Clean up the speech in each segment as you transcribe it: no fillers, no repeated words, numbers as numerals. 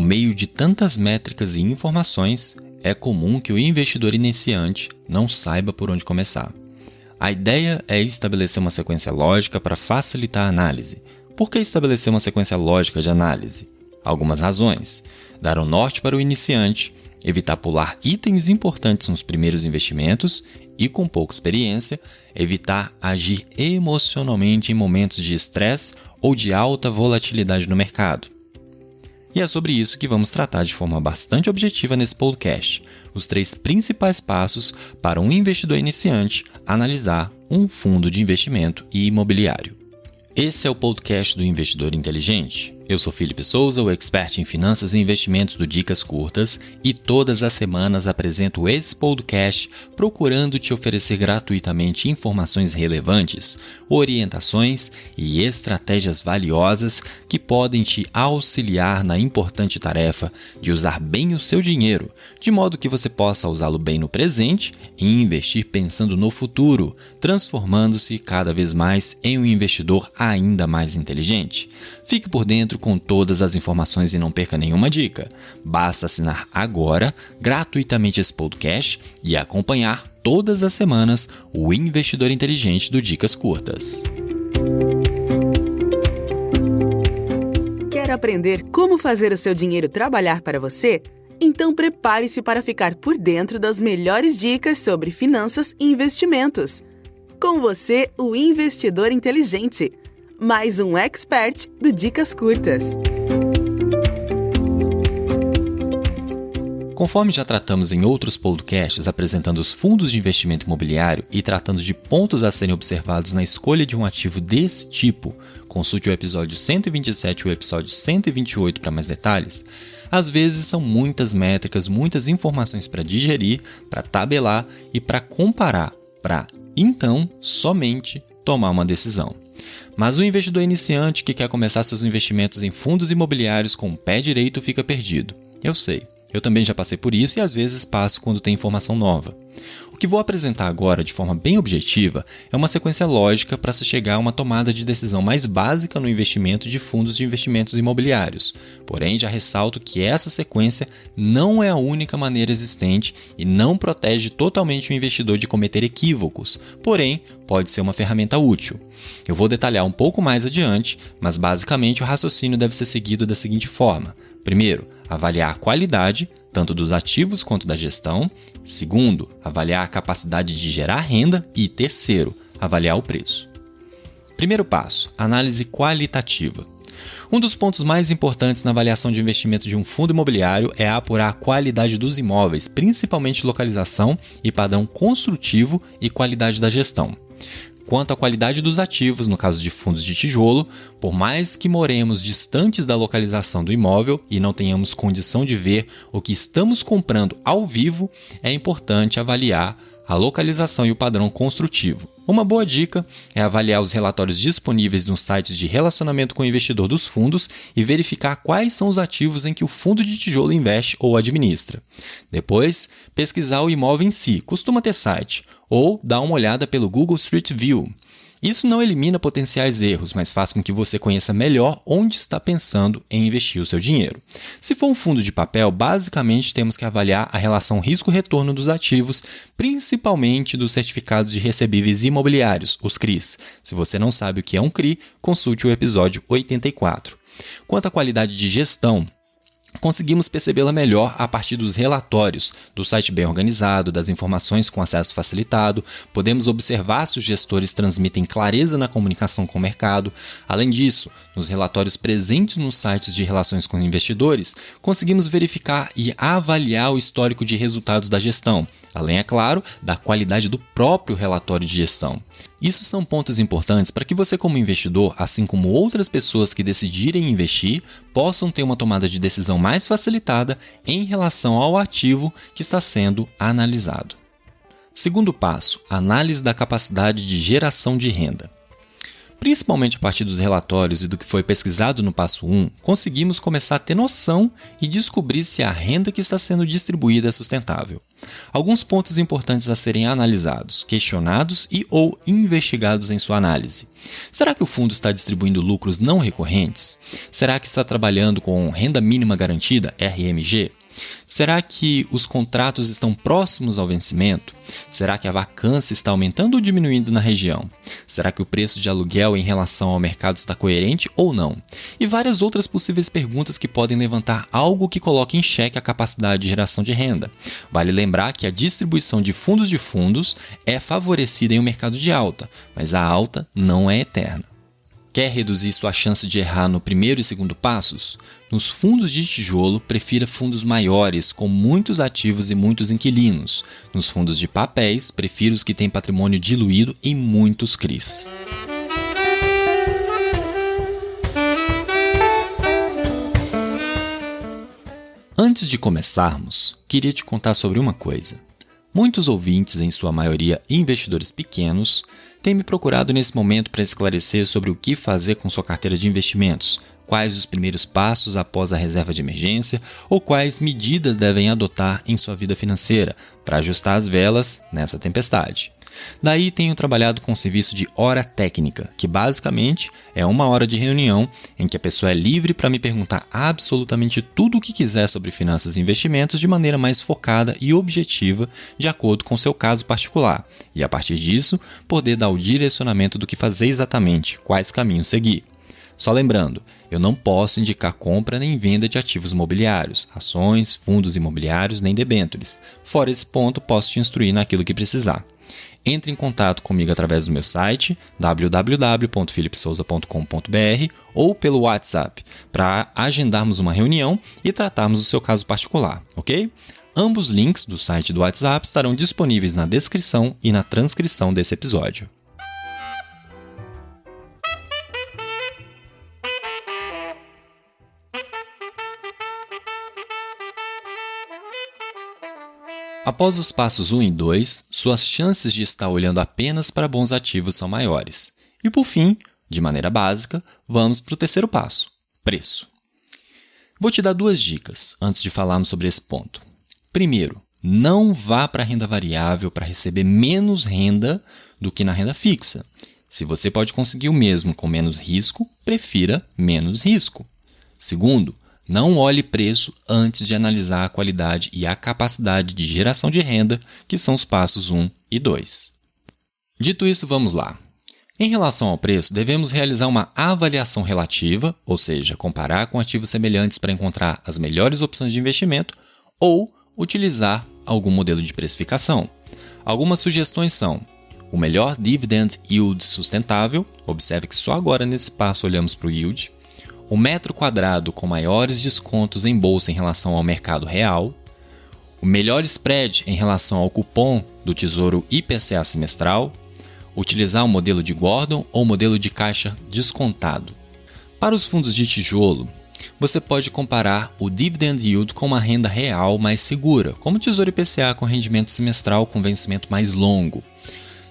meio de tantas métricas e informações, é comum que o investidor iniciante não saiba por onde começar. A ideia é estabelecer uma sequência lógica para facilitar a análise. Por que estabelecer uma sequência lógica de análise? Algumas razões. Dar um norte para o iniciante, evitar pular itens importantes nos primeiros investimentos e, com pouca experiência, evitar agir emocionalmente em momentos de estresse ou de alta volatilidade no mercado. E é sobre isso que vamos tratar de forma bastante objetiva nesse podcast, os 3 principais passos para um investidor iniciante analisar um fundo de investimento imobiliário. Esse é o podcast do Investidor Inteligente. Eu sou Felipe Souza, o expert em finanças e investimentos do Dicas Curtas, e todas as semanas apresento esse podcast procurando te oferecer gratuitamente informações relevantes, orientações e estratégias valiosas que podem te auxiliar na importante tarefa de usar bem o seu dinheiro, de modo que você possa usá-lo bem no presente e investir pensando no futuro, transformando-se cada vez mais em um investidor ainda mais inteligente. Fique por dentro com todas as informações e não perca nenhuma dica. Basta assinar agora, gratuitamente, esse podcast e acompanhar todas as semanas o Investidor Inteligente do Dicas Curtas. Quer aprender como fazer o seu dinheiro trabalhar para você? Então prepare-se para ficar por dentro das melhores dicas sobre finanças e investimentos. Com você, o Investidor Inteligente. Mais um expert do Dicas Curtas. Conforme já tratamos em outros podcasts apresentando os fundos de investimento imobiliário e tratando de pontos a serem observados na escolha de um ativo desse tipo, consulte o episódio 127 e o episódio 128 para mais detalhes, às vezes são muitas métricas, muitas informações para digerir, para tabelar e para comparar, para, então, somente tomar uma decisão. Mas o investidor iniciante que quer começar seus investimentos em fundos imobiliários com o pé direito fica perdido. Eu sei, eu também já passei por isso e às vezes passo quando tem informação nova. O que vou apresentar agora de forma bem objetiva é uma sequência lógica para se chegar a uma tomada de decisão mais básica no investimento de fundos de investimentos imobiliários. Porém, já ressalto que essa sequência não é a única maneira existente e não protege totalmente o investidor de cometer equívocos, porém, pode ser uma ferramenta útil. Eu vou detalhar um pouco mais adiante, mas basicamente o raciocínio deve ser seguido da seguinte forma. Primeiro, avaliar a qualidade, tanto dos ativos quanto da gestão. Segundo, avaliar a capacidade de gerar renda. E terceiro, avaliar o preço. Primeiro passo, análise qualitativa. Um dos pontos mais importantes na avaliação de investimento de um fundo imobiliário é apurar a qualidade dos imóveis, principalmente localização e padrão construtivo e qualidade da gestão. Quanto à qualidade dos ativos, no caso de fundos de tijolo, por mais que moremos distantes da localização do imóvel e não tenhamos condição de ver o que estamos comprando ao vivo, é importante avaliar a localização e o padrão construtivo. Uma boa dica é avaliar os relatórios disponíveis nos sites de relacionamento com o investidor dos fundos e verificar quais são os ativos em que o fundo de tijolo investe ou administra. Depois, pesquisar o imóvel em si, costuma ter site, ou dar uma olhada pelo Google Street View. Isso não elimina potenciais erros, mas faz com que você conheça melhor onde está pensando em investir o seu dinheiro. Se for um fundo de papel, basicamente temos que avaliar a relação risco-retorno dos ativos, principalmente dos certificados de recebíveis imobiliários, os CRIs. Se você não sabe o que é um CRI, consulte o episódio 84. Quanto à qualidade de gestão, conseguimos percebê-la melhor a partir dos relatórios, do site bem organizado, das informações com acesso facilitado, podemos observar se os gestores transmitem clareza na comunicação com o mercado. Além disso, nos relatórios presentes nos sites de relações com investidores, conseguimos verificar e avaliar o histórico de resultados da gestão, além, é claro, da qualidade do próprio relatório de gestão. Isso são pontos importantes para que você, como investidor, assim como outras pessoas que decidirem investir, possam ter uma tomada de decisão mais facilitada em relação ao ativo que está sendo analisado. Segundo passo, análise da capacidade de geração de renda. Principalmente a partir dos relatórios e do que foi pesquisado no passo 1, conseguimos começar a ter noção e descobrir se a renda que está sendo distribuída é sustentável. Alguns pontos importantes a serem analisados, questionados e ou investigados em sua análise. Será que o fundo está distribuindo lucros não recorrentes? Será que está trabalhando com renda mínima garantida, RMG? Será que os contratos estão próximos ao vencimento? Será que a vacância está aumentando ou diminuindo na região? Será que o preço de aluguel em relação ao mercado está coerente ou não? E várias outras possíveis perguntas que podem levantar algo que coloque em xeque a capacidade de geração de renda. Vale lembrar que a distribuição de fundos é favorecida em um mercado de alta, mas a alta não é eterna. Quer reduzir sua chance de errar no primeiro e segundo passos? Nos fundos de tijolo, prefira fundos maiores, com muitos ativos e muitos inquilinos. Nos fundos de papéis, prefira os que têm patrimônio diluído em muitos CRIs. Antes de começarmos, queria te contar sobre uma coisa. Muitos ouvintes, em sua maioria investidores pequenos, têm me procurado nesse momento para esclarecer sobre o que fazer com sua carteira de investimentos, quais os primeiros passos após a reserva de emergência ou quais medidas devem adotar em sua vida financeira para ajustar as velas nessa tempestade. Daí tenho trabalhado com o serviço de hora técnica, que basicamente é 1 hora de reunião em que a pessoa é livre para me perguntar absolutamente tudo o que quiser sobre finanças e investimentos de maneira mais focada e objetiva, de acordo com seu caso particular, e a partir disso poder dar o direcionamento do que fazer exatamente, quais caminhos seguir. Só lembrando, eu não posso indicar compra nem venda de ativos imobiliários, ações, fundos imobiliários nem debêntures. Fora esse ponto, posso te instruir naquilo que precisar. Entre em contato comigo através do meu site www.philipsouza.com.br ou pelo WhatsApp para agendarmos uma reunião e tratarmos do seu caso particular, ok? Ambos links do site e do WhatsApp estarão disponíveis na descrição e na transcrição desse episódio. Após os passos 1 e 2, suas chances de estar olhando apenas para bons ativos são maiores. E por fim, de maneira básica, vamos para o terceiro passo, preço. Vou te dar 2 dicas antes de falarmos sobre esse ponto. Primeiro, não vá para a renda variável para receber menos renda do que na renda fixa. Se você pode conseguir o mesmo com menos risco, prefira menos risco. Segundo, não olhe preço antes de analisar a qualidade e a capacidade de geração de renda, que são os passos 1 e 2. Dito isso, vamos lá. Em relação ao preço, devemos realizar uma avaliação relativa, ou seja, comparar com ativos semelhantes para encontrar as melhores opções de investimento, ou utilizar algum modelo de precificação. Algumas sugestões são: o melhor dividend yield sustentável, observe que só agora nesse passo olhamos para o yield, o metro quadrado com maiores descontos em bolsa em relação ao mercado real, o melhor spread em relação ao cupom do Tesouro IPCA semestral, utilizar o modelo de Gordon ou modelo de caixa descontado. Para os fundos de tijolo, você pode comparar o dividend yield com uma renda real mais segura, como o Tesouro IPCA com rendimento semestral com vencimento mais longo.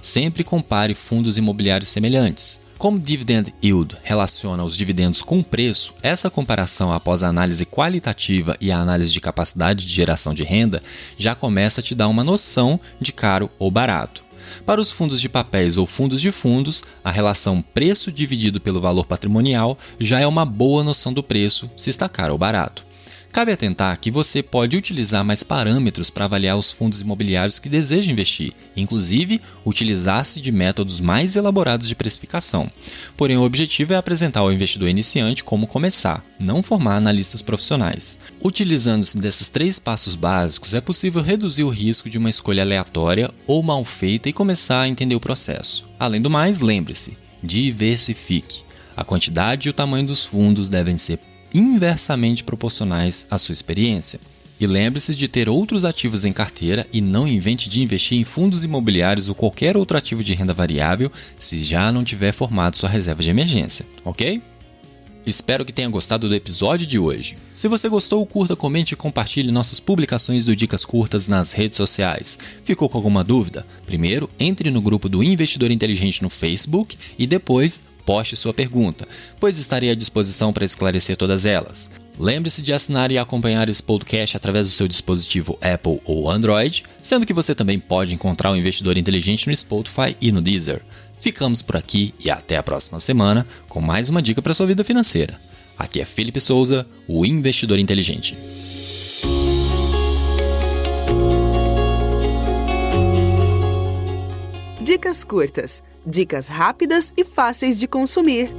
Sempre compare fundos imobiliários semelhantes. Como dividend yield relaciona os dividendos com o preço, essa comparação após a análise qualitativa e a análise de capacidade de geração de renda já começa a te dar uma noção de caro ou barato. Para os fundos de papéis ou fundos de fundos, a relação preço dividido pelo valor patrimonial já é uma boa noção do preço, se está caro ou barato. Cabe atentar que você pode utilizar mais parâmetros para avaliar os fundos imobiliários que deseja investir, inclusive utilizar-se de métodos mais elaborados de precificação. Porém, o objetivo é apresentar ao investidor iniciante como começar, não formar analistas profissionais. Utilizando-se desses 3 passos básicos, é possível reduzir o risco de uma escolha aleatória ou mal feita e começar a entender o processo. Além do mais, lembre-se, diversifique. A quantidade e o tamanho dos fundos devem ser inversamente proporcionais à sua experiência. E lembre-se de ter outros ativos em carteira e não invente de investir em fundos imobiliários ou qualquer outro ativo de renda variável se já não tiver formado sua reserva de emergência, ok? Espero que tenha gostado do episódio de hoje. Se você gostou, curta, comente e compartilhe nossas publicações do Dicas Curtas nas redes sociais. Ficou com alguma dúvida? Primeiro, entre no grupo do Investidor Inteligente no Facebook e depois poste sua pergunta, pois estarei à disposição para esclarecer todas elas. Lembre-se de assinar e acompanhar esse podcast através do seu dispositivo Apple ou Android, sendo que você também pode encontrar o Investidor Inteligente no Spotify e no Deezer. Ficamos por aqui e até a próxima semana com mais uma dica para sua vida financeira. Aqui é Felipe Souza, o Investidor Inteligente. Dicas curtas, dicas rápidas e fáceis de consumir.